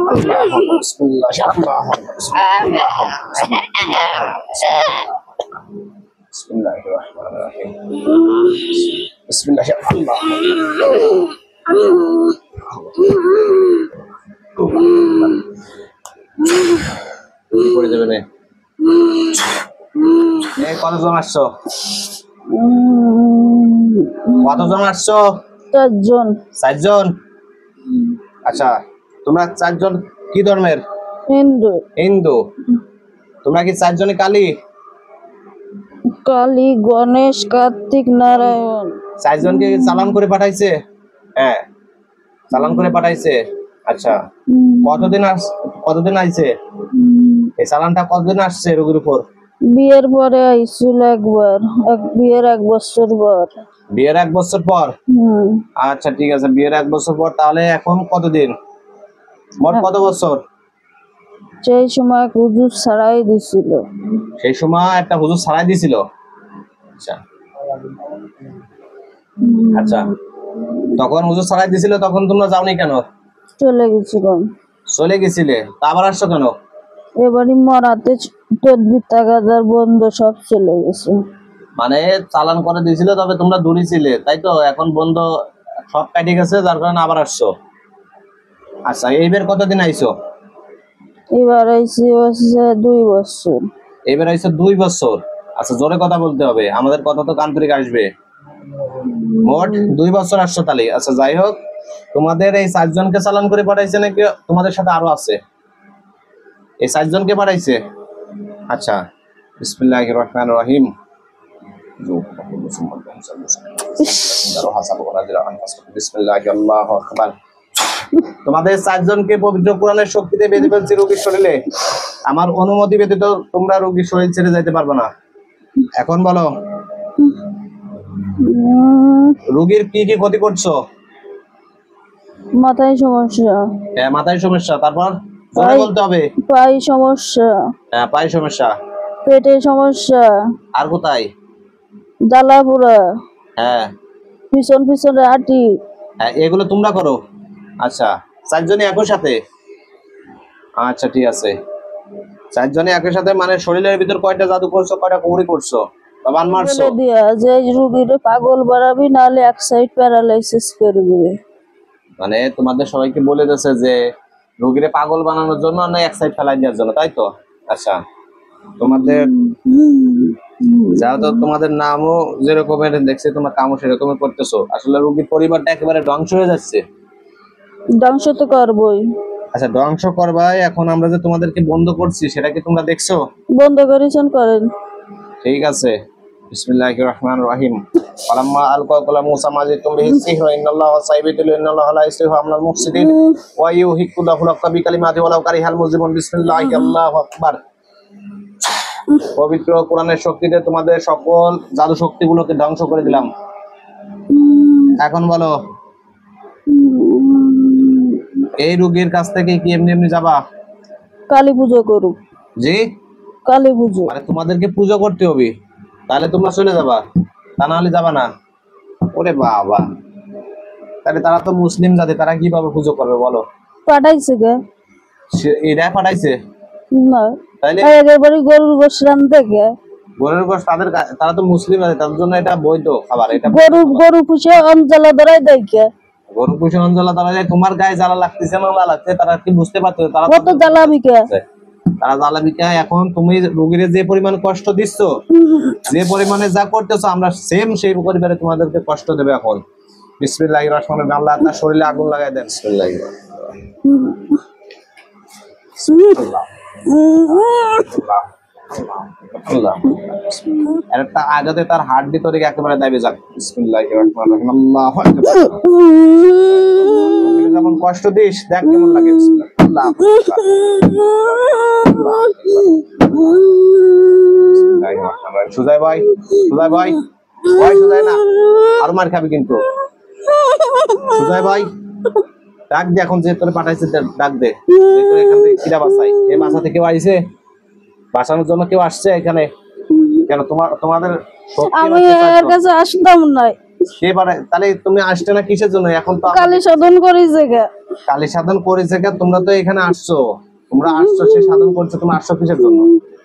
বিসমিল্লাহ বিসমিল্লাহির রহমানির রহিম বিসমিল্লাহ করে দেবে না এই কতজন আসছো চারজন আচ্ছা তোমরা চারজন কি ধর্মের হিন্দু তোমরা কি চারজনে কালী গণেশ কার্তিক নারায়ণ চারজনকে চালান করে পাঠাইছে হ্যাঁ চালান করে পাঠাইছে আচ্ছা কতদিন আইছে এই চালানটা কতদিন আসছে রোগীর উপর বিয়ের পরে আইছিল একবার বিয়ের 1 বছর পর বিয়ের 1 বছর পর আচ্ছা ঠিক আছে বিয়ের 1 বছর পর তাহলে এখন কতদিন মোট কত বছর সেই সময় হুজুর ছাড়াই দিছিল সেই সময় একটা হুজুর ছাড়াই দিছিল আচ্ছা আচ্ছা তখন হুজুর ছাড়াই দিছিল তখন তোমরা যাওনি কেন চলে গেছিলে তা আবার আসছো কেন এবারে মরাতে তদবির তাগাদার বন্ধ সব চলে গেছে মানে চালান করে দিয়েছিল তবে তোমরা দূরে ছিলে তাই তো এখন বন্ধ সব কাটে গেছে যার কারণে আবার আসছো আচ্ছা এইবার কতদিন আইছো এবার আইছি 2 বছর এবার আইছো 2 বছর আচ্ছা জোরে কথা বলতে হবে আমাদের কথা তো আন্তরিক আসবে মোট 2 বছর আসছো তাহলে আচ্ছা যাই হোক তোমাদের এই 4 জনকে চালান করে পাঠাইছে নাকি তোমাদের সাথে আরো আছে এই 4 জনকে পাঠাইছে আচ্ছা বিসমিল্লাহির রহমানির রহিম তোমাদের 4 জনকে পবিত্র কোরআনের শক্তিতে বেঁধে ফেলছি রোগীর শরীরে আমার অনুমতি ব্যতীত তোমরা রোগীর শরীর ছেড়ে যাইতে পারবে না এখন বলো রোগীর কি কি ক্ষতি করছো মাথায় সমস্যা হ্যাঁ মাথায় সমস্যা তারপর জোরে বলতে হবে পায়ে সমস্যা হ্যাঁ পায়ে সমস্যা পেটে সমস্যা আর কোথায় জ্বালা পোড়া হ্যাঁ পিছনে আটি হ্যাঁ এগুলো তোমরা করো আচ্ছা 4 জনই একই সাথে আচ্ছা ঠিক আছে 4 জনই একই সাথে মানে শরীরের ভিতর কয়টা জাদু করছো কয়টা কুমড়ি করছো বাবান মারছো দিয়া যে রোগীরে পাগল বানাবি নালে এক সাইড প্যারালাইসিস করে দিবে মানে তোমাদের সবাইকে বলে দিয়েছে যে রোগীরে পাগল বানানোর জন্য না এক সাইড ফেলাই দেওয়ার জন্য তাই তো আচ্ছা তোমাদের যেহেতু তোমাদের নামও যেরকমের দেখছি তোমার কামও সেরকমের করতেছো আসলে রোগীর পরিবারটা একেবারে ধ্বংস হয়ে যাচ্ছে ধ্বংস তো করবই আচ্ছা ধ্বংস করবাই এখন আমরা যে তোমাদেরকে বন্ধ করছি সেটা কি তোমরা দেখছো বন্ধ করেছেন করেন ঠিক আছে বিসমিল্লাহির রহমানির রহিম ফালাম্মা আলকা কালাম মুসা মাজিতুম বিহি সিহরা ইন্নাল্লাহা সাইবিতুল ইন্নাল্লাহা লা ইসলিহু আমনাল মুফসিদিন ওয়া ইউহিকুল্লাহু লাকা বিকালিমাতি ওয়ালাউ কারিহাল মুজরিমুন বিসমিল্লাহি আল্লাহু আকবার পবিত্র কোরআনের শক্তিতে তোমাদের সকল জাদু শক্তিগুলোকে ধ্বংস করে দিলাম এখন বলো এই রোগীর কাছ থেকে কি এমনি এমনি যাবা কালী পূজা করু জি কালী পূজা মানে তোমাদেরকে পূজা করতে হবে তাহলে তোমরা চলে যাবা তা না হলে যাবা না ওরে বাবা তাহলে তারা তো মুসলিম জাতি তারা কিভাবে পূজা করবে বলো পাঠাইছে কে এরা পাঠাইছে না তাইলে একেবারে গরুর গোশ রান্ধতে কে গরুর গোশ তারা তো মুসলিম আছে তাদের জন্য এটা বৈধ খাবার এটা গরু পুষে অঞ্জলা ধরাই দেয় কে গরু পুষে অঞ্জলা ধরা যায় তোমার গায়ে জ্বালা লাগতেছে না লাগছে তারা কি বুঝতে পারতো তারা কত জ্বালাবি কে তারা জ্বালাবি কে এখন তুমি রোগীরে যে পরিমাণ কষ্ট দিচ্ছ যে পরিমাণে যা করতেছো আমরা সেম সেই পরিবারে তোমাদেরকে কষ্ট দেবে এখন বিসমিল্লাহির রহমানির রহিম আল্লাহ তার শরীরে আগুন লাগাই দেন বিসমিল্লাহির আল্লাহ একটা আগাতে তার হাড় ভিতরে একেবারে দাবি যাক বিসমিল্লাহির রহমানির রহিম আল্লাহু আকবার যখন কষ্ট দিস দেখ কেমন লাগে বিসমিল্লাহ সুজাই ভাই সুজাই না আর মার খাবি কিন্তু সুজাই ভাই ডাক দে এখন যে তোরে পাঠাইছে ডাক দে এখান থেকে কিরা বাঁচাই এই বাসা থেকে আইছে বাঁচানোর জন্য কেউ আসছে এখানে কেন তোমাদের আমি এর কাছে আসতাম না কে পারে? তাহলে তুমি আসতে না কিসের জন্য? এখন তো কালী সাধন করেছে গা। কালী সাধন করেছে কে? তোমরা তো এখানে আসছো, তোমরা আসছো, সে সাধন করছে, তুমি আসছো কিসের জন্য?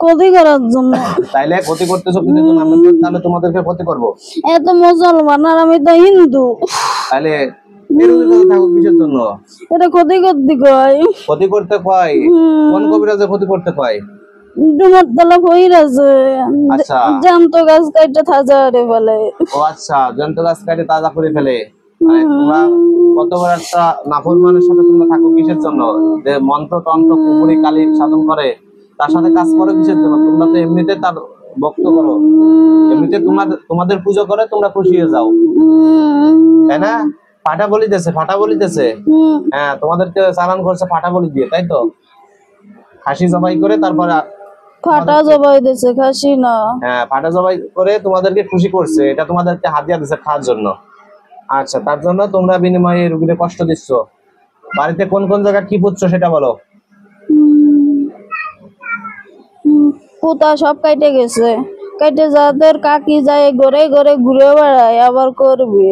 ক্ষতি করার জন্য। তাইলে ক্ষতি করতেছো কিসের জন্য? আমরা তো তাহলে তোমাদেরকে ক্ষতি করবো। এত মুসলমান আর আমি তো হিন্দু, তাহলে এরকম কথা থাকো কিসের জন্য? এটা ক্ষতি করতে কয়। ক্ষতি করতে কয়? কোন কবিরাজে ক্ষতি করতে কয়? ডুমার তলা ফইরাছে, আচ্ছা, জ্যান্ত গাছ কাইটা থাজা রে ফেলে। ও আচ্ছা, জন্ত গাছ কাটে তাজা করে ফেলে। আরে তোমরা কত বড় একটা নাফরমানের সাথে তোমরা থাকো কিসের জন্য? যে মন্ত্র তন্ত্র কুপুরি কালী সাধন করে, তার সাথে কাজ করো কিসের জন্য? তোমরা তো এমনিতে তার ভক্ত করো, এমনিতে তোমাদের পুজো করে তোমরা খুশি হয়ে যাও, তাই না? ফাটা বলিতেছে, ফাটা বলিতেছে। হ্যাঁ, তোমাদেরকে চালান করছে ফাটা বলি দিয়ে, তাই তো? খাসি জবাই করে তারপরে ফাটা জবাই দিছে, খাসি না। হ্যাঁ, ফাটা জবাই করে তোমাদেরকে খুশি করছে, এটা তোমাদেরকে হাদিয়া দিছে খাওয়ার জন্য। আচ্ছা, তার জন্য তোমরা বিনিময়ে রোগীদের কষ্ট দিচ্ছ। বাড়িতে কোন কোন জায়গায় কি পুচ্ছ সেটা বলো। পুতা সব কাইটে গেছে, কাইটে যাদের কাকি যায় ঘরে ঘরে ঘুরে বেড়ায় আবার করবে।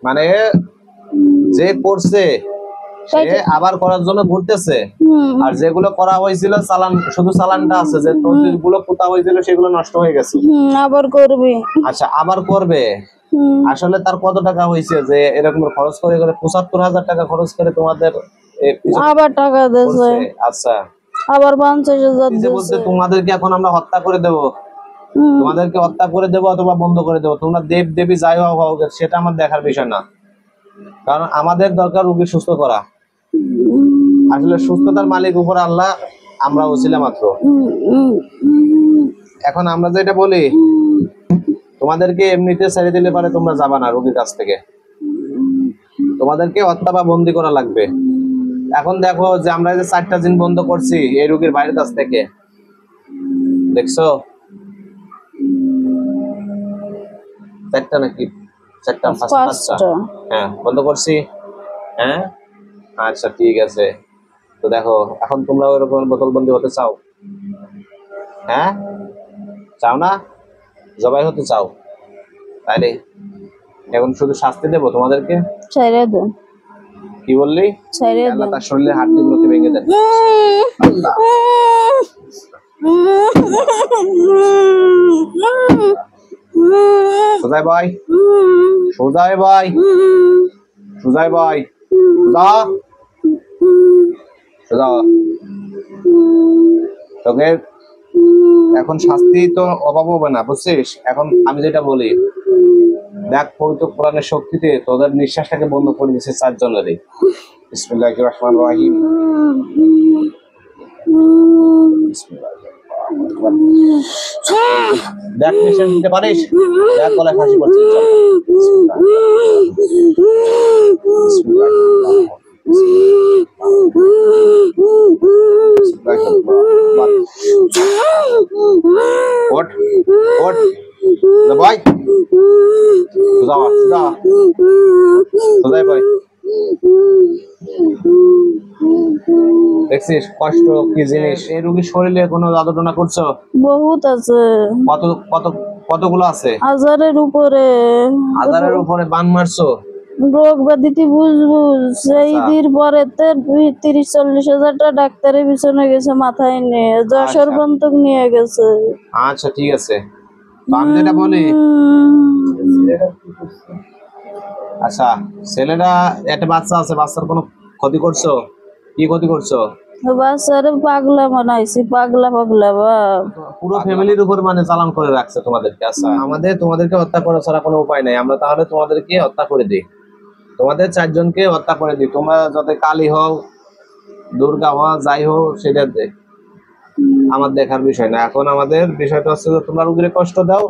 মানে যে করছে সে আবার করার জন্য ঘুরতেছে, আর যেগুলো করা হয়েছিল চালান, শুধু চালানটা আছে, যে তদবির গুলো পোতা হয়েছিল সেগুলো নষ্ট হয়ে গেছে। আবার করবে। আচ্ছা, আবার করবে। আসলে তার কত টাকা হয়েছে যে এরকম খরচ করে ৭৫,০০০ টাকা খরচ করে তোমাদের আবার টাকা দিয়েছে। আচ্ছা, আবার ৫০,০০০ যে বলতে তোমাদেরকে এখন আমরা হত্যা করে দেব, তোমাদেরকে হত্যা করে দেব অথবা বন্ধ করে দেব। তোমরা দেব দেবী যাই হও, সেটা আমার দেখার বিষয় না, কারণ আমাদের দরকার রোগী সুস্থ করা। আসলে সুস্থতার মালিক উপর আল্লাহ, আমরা ওসিলা মাত্র। এখন আমরা যেটা বলি, তোমাদেরকে এমনিতে ছেড়ে দিলে পারে তোমরা যাবা না রোগীর কাছ থেকে, তোমাদেরকে হত্যা বা বন্দি করা লাগবে। এখন দেখো যে আমরা যে 4টা দিন বন্ধ করছি এই রোগীর বাইরের কাছ থেকে, দেখছো? 4টা নাকি 4টা 5টা? হ্যাঁ, বন্ধ করছি। হ্যাঁ, আচ্ছা ঠিক আছে। তো দেখো, এখন তোমরা ওইরকম বোতলবন্দি হতে চাও? হ্যাঁ, চাও না? জবাই হতে চাও? তাইলে এখন শুধু শাস্তি দেবো তোমাদেরকে? ছেড়ে দেন। কি বললি? ছেড়ে দেন। আল্লাহ তার শরীরের হাড্ডিগুলোকে ভেঙে দেন। আল্লাহ। সোজাই ভাই, সোজাই ভাই, সোজাই ভাই, সোজা, সোজা। তোকে এখন শাস্তি তো অভাব হবে না, বুঝছিস? এখন আমি যেটা বলি, দেখ পবিত্র কোরআনের শক্তিতে তোদের নিঃশ্বাসটাকে বন্ধ করে দিয়েছে 4 জনেরই। বিসমিল্লাহির রহমানির রহিম। দেখ নিঃশ্বাস নিতে পারিস? দেখ গলায় ফাঁসি পড়ছে। ওঠ, ওঠ, ভাই, সোজা, সোজা, সোজাই ভাই। দেখছিস কষ্ট কি জিনিস? এই রোগীর শরীরে কোনো যাতনা করছো? বহুত আছে। কত কত কতগুলো আছে? 1000-এর উপরে। 1000-এর উপরে বান মারছো? রোগ ব্যাধিটি বুঝবো, সেই দিন পরে 30-40 হাজার টাকা ডাক্তারের পিছনে গেছে, মাথায় নিয়ে যশোর পর্যন্ত নিয়ে গেছে। আচ্ছা ঠিক আছে, আমি যেটা বলি, আচ্ছা ছেলেটা একটা বাচ্চা আছে, বাচ্চার কোনো ক্ষতি করছো? কি ক্ষতি করছো? বাচ্চারে পাগলা বানাইছি, পাগলা পাগলা বাপ। পুরো ফ্যামিলির উপর মানে চালান করে রাখছে তোমাদেরকে। আচ্ছা, তোমাদেরকে হত্যা করা ছাড়া কোনো উপায় নাই, আমরা তাহলে তোমাদেরকে হত্যা করে দিই, তোমাদের 4 জনকে হত্যা করে দিই। তোমরা যাতে কালী হও, দুর্গা হও, যাই হোক, সেটা আমার দেখার বিষয় না। এখন আমাদের বিষয়টা হচ্ছে যে তোমরা রোগীর কষ্ট দাও,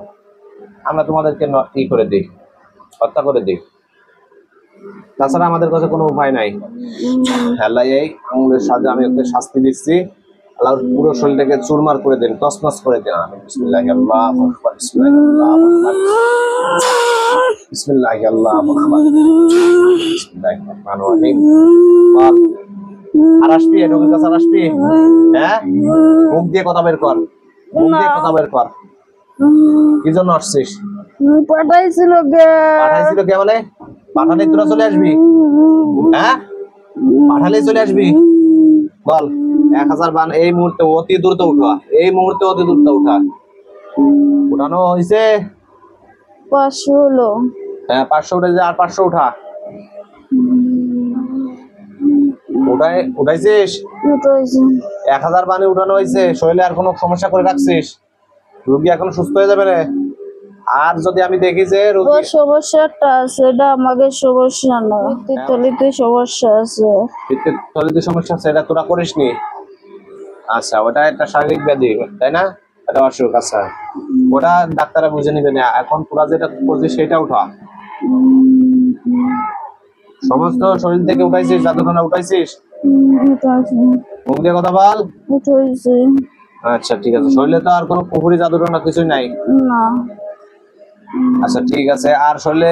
আমরা তোমাদেরকে ই করে দিই, হত্যা করে দিই, তাছাড়া আমাদের কাছে কোনো উপায় নাই। আল্লাহ এই আঙুলের সাহায্যে আমি ওকে শাস্তি দিচ্ছি, আল্লাহ পুরো শরীরটাকে চুরমার করে দেন, তছনছ করে দেন। আমি বিসমিল্লাহি আল্লাহু আকবার, বিসমিল্লাহি আল্লাহু আকবার, বিসমিল্লাহির রহমানির রহিম। আর আসবি রোগীর কাছে, আসবি? হ্যাঁ, মুখ দিয়ে কথা বের কর, মুখ দিয়ে কথা বের কর। কি জন্য আসছিস? পাঠাইছিল কে? পাঠাইছিল কে মানে? পাঠালে তোরা চলে আসবি? হ্যাঁ, পাঠালে চলে আসবি? বল। 1000 বান এই মুহূর্তে অতি দ্রুত উঠা, এই মুহূর্তে অতি দ্রুত উঠা। উঠানো হয়েছে? 500 হলো। হ্যাঁ 500 উঠেছে, আর 500 উঠা। উঠাইছিস? উঠাইছি। 1000 বানে উঠানো হয়েছে। শরীরে আর কোনো সমস্যা করে রাখছিস? রোগী এখন সুস্থ হয়ে যাবে রে। আর যদি আমি দেখি যে রোগী সমস্যাটা আছে, এটা আমাদের সমস্যা না, পিত্তথলিতে সমস্যা আছে। পিত্তথলিতে সমস্যা আছে, এটা তোরা করিসনি? আচ্ছা, ওটা একটা শারীরিক ব্যাধি তাই না? এটা অসুখ। আচ্ছা, ওটা ডাক্তাররা বুঝে নিবে না। এখন তোরা যেটা করছিস সেটা উঠা। সমস্ত শরীর থেকে উঠাইছিস? জাদুখানা উঠাইছিস? মুখ দিয়ে কথা বল। উঠাইছি। আচ্ছা ঠিক আছে। শরীরে তো আর কোনো পুকুরি জাদুখানা কিছুই নাই? না। আচ্ছা ঠিক আছে। আর শরীরে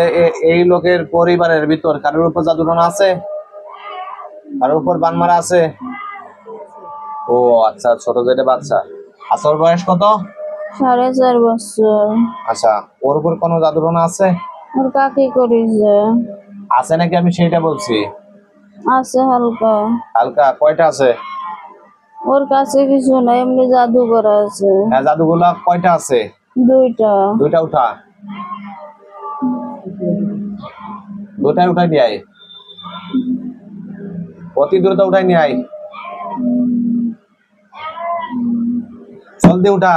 এই লোকের পরিবারের ভিতর কারোর উপর জাদুটনা আছে? কারোর উপর বান মারা আছে? ও আচ্ছা, ছোট যেটা বাচ্চা। আচ্ছা, ওর বয়স কত? 4.5 বছর। আচ্ছা, ওর উপর কোনো জাদুটনা আছে? ওর কাকি করেছে। আছে নাকি আমি সেইটা বলছি? আছে হালকা। হালকা? কয়টা আছে? ওর কাছে কিছু না, এমনি জাদু করা আছে। হ্যাঁ, জাদুগুলা কয়টা আছে? 2টা। 2টা উঠা। 2টাই উঠাই নিয়ে আয়, অতি দ্রুত উঠাই নিয়ে আয়। জলদি উঠা।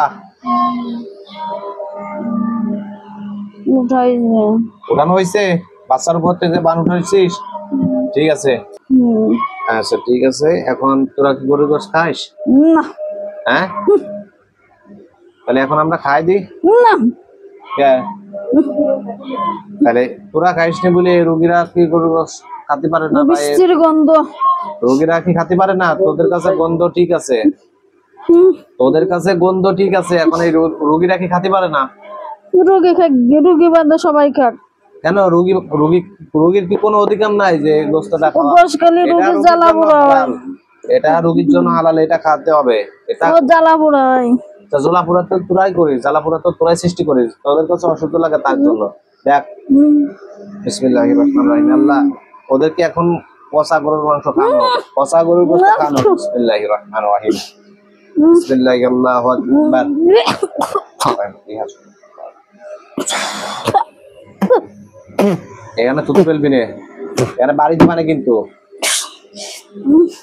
উঠাইছে। উঠানো হয়েছে? বাচ্চার উপর থেকে বান উঠাইছিস? ঠিক আছে। আচ্ছা ঠিক আছে। এখন তোরা কি গরুর গোশত খাইস? না। হ্যাঁ, তাহলে এখন আমরা খাই দিই না। তাহলে তোরা খাইস নি বলে রোগীরা কি গরুর গোশত খাতে পারে না? বৃষ্টির গন্ধ। রোগীরা কি খাতে পারে না? তোদের কাছে গন্ধ ঠিক আছে, তোদের কাছে গন্ধ ঠিক আছে, এখন এই রোগীরা কি খাতে পারে না? রোগী বান্ধব সবাই খাক। কেন? রোগীর কি কোনো অধিকার নাই যে গোশতটা খাওয়া? এটা রোগীর জন্য হালাল, এটা খেতে হবে। এটা জ্বালাপোড়াই। জ্বালাপোড়া তো তোরাই করিস, জ্বালাপোড়া তো তোরাই সৃষ্টি করিস। তোদের কাছে অসহ্য লাগে তার জন্য। দেখ, বিসমিল্লাহির রহমানির রহিম। আল্লাহ ওদেরকে এখন পচা গরুর মাংস খানো, পচা গরুর গোশত খানো। বিসমিল্লাহির রহমানির রহিম। বিসমিল্লাহি আল্লাহু আকবার। এখানে থুতু ফেলবি না, এখানে বাড়ি দিবা না কিন্তু।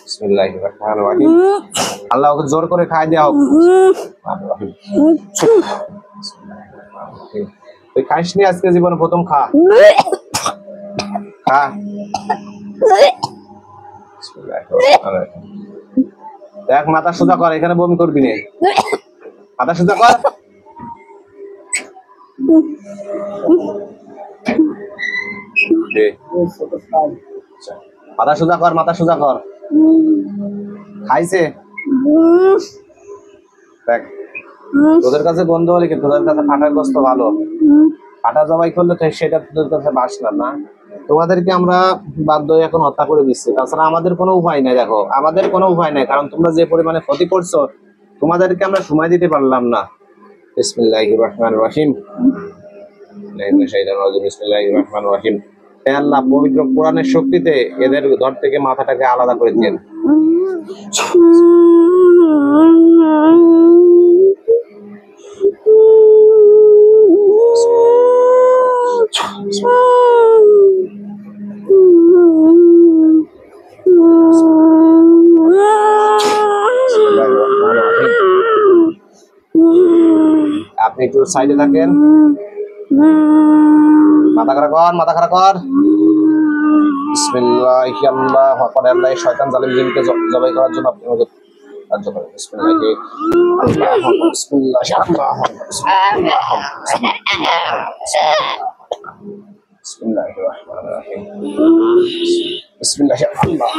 বিসমিল্লাহির রহমানির রহিম। আল্লাহ ওকে জোর করে খাই দেওয়া হোক। তুই খাইস নি আজকে জীবনে প্রথম? খা খা। দেখ, মাথা সোজা কর, এখানে বমি করবি না। মাথা সোজা কর। মাথা সোজা কর, মাথা সোজা কর। খাইছে? দেখ, তোদের কাছে গন্ধ হলে কি, তোদের কাছে ফাটার গোশত ভালো। ফাটা জবাই করলে সেটা তোদের কাছে বাসনা না। তোমাদেরকে আমরা বাধ্য হয়ে এখন হত্যা করে দিচ্ছি। তাছাড়া আমাদের কোনো উপায় নাই। দেখো, আমাদের কোনো উপায় নাই, কারণ তোমরা যে পরিমাণে ক্ষতি করছো, তোমাদেরকে আমরা সময় দিতে পারলাম না। বিসমিল্লাহির রহমানির রহিম। বিসমিল্লাহির রহমানির রহিম। হে আল্লাহ, পবিত্র কোরআনের শক্তিতে এদের ধর থেকে মাথাটাকে আলাদা করে দেন। আপনি একটু সাইডে থাকেন। মাথা খারাপ কর, মাথা খারাপ কর। বিসমিল্লাহি আল্লাহু আকবার। আল্লাহ এই শয়তান জালিম জিনকে জবাই করার জন্য আপনি আমাকে সাহায্য করেন। বিসমিল্লাহি আল্লাহু আকবার। বিসমিল্লাহি আল্লাহু আকবার। বিসমিল্লাহির রহমানির রহিম। বিসমিল্লাহি আল্লাহু আকবার।